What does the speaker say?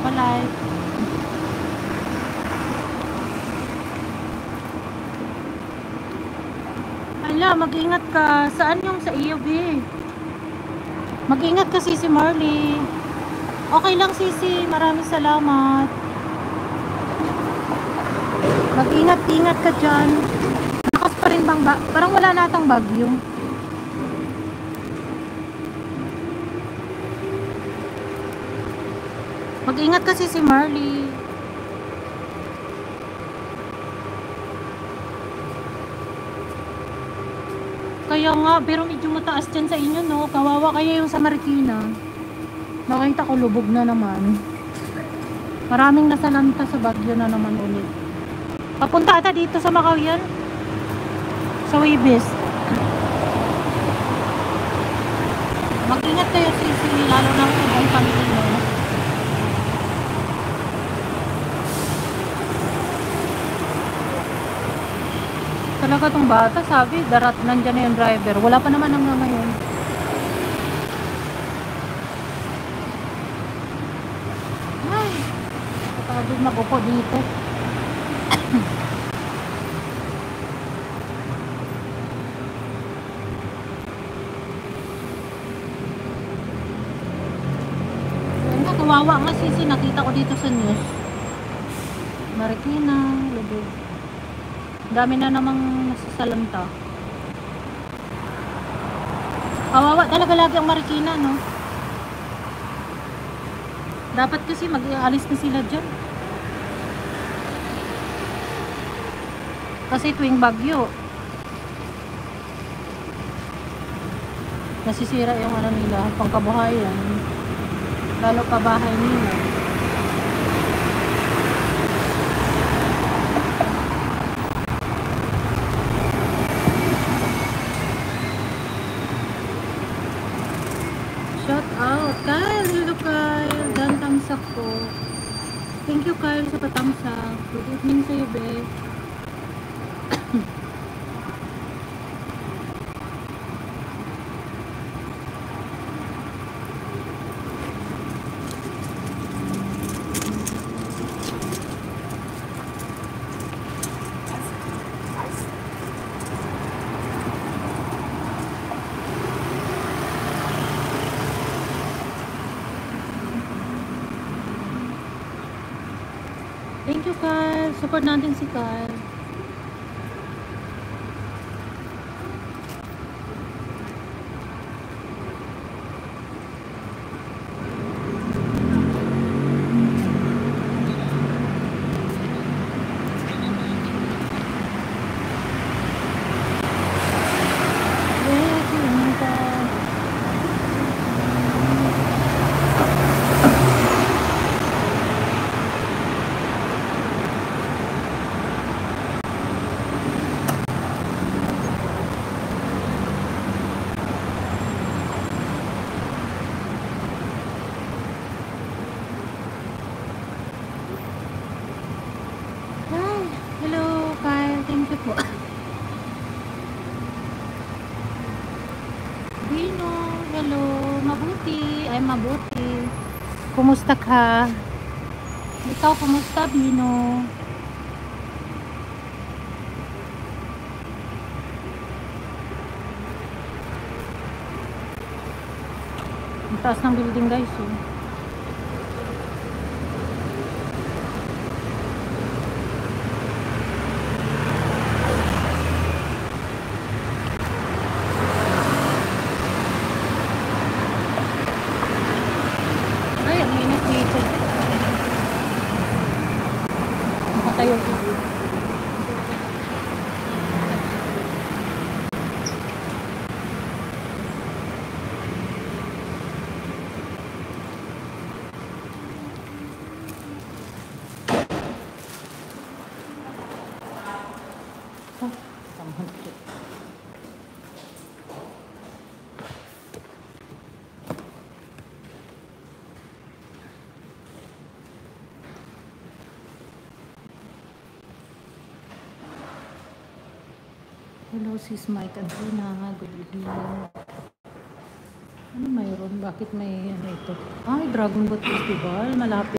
Palay. Hala, mag-ingat ka. Saan yung sa iyo, be? Mag-ingat ka, Sisi Marley. Okay lang, Sisi. Maraming salamat. Mag-ingat-ingat ka dyan. Lakas pa rin bang ba? Parang wala natang bagyo. Mag-ingat ka, Sisi Marley. Kaya nga, pero medyo mataas dyan sa inyo, no? Kawawa kaya yung sa Marikina. Nakita ko lubog na naman. Maraming nasalanta sa bagyo na naman ulit. Papunta ata dito sa Macau yan. Sa Wibis. Mag-ingat kayo, Sisi, lalo na sa buong pamilya. Talaga tong bata, sabi, darat nandyan na yung driver. Wala pa naman hanggang ngayon. Ay, kapagod mag-upo dito. Kawawa nga, Sisi, nakita ko dito sa news. Marikina, lubog. Dami na namang nasasalanta. Kawawa talaga lagi ang Marikina, no? Dapat kasi mag-aalis na sila dyan. Kasi tuwing bagyo, nasisira yung ano nila, pangkabuhayan. Lalo pa bahay nila. Shout out Kyle, hello Kyle, dan thumbs up po. Thank you Kyle sa pa-thumbs up. Good evening sa'yo, be. Thank you, Kyle. Support natin si Kyle. Bino, hello. Mabuti. Ay, mabuti. Kumusta ka? Ikaw, kumusta, Bino? Ang taas ng building, guys. Oh. Tayo. Hello, sis Mike and Rina. Good evening. Ano mayroon? Bakit may ano ito? Ay, Dragon Boat Festival. Malapit.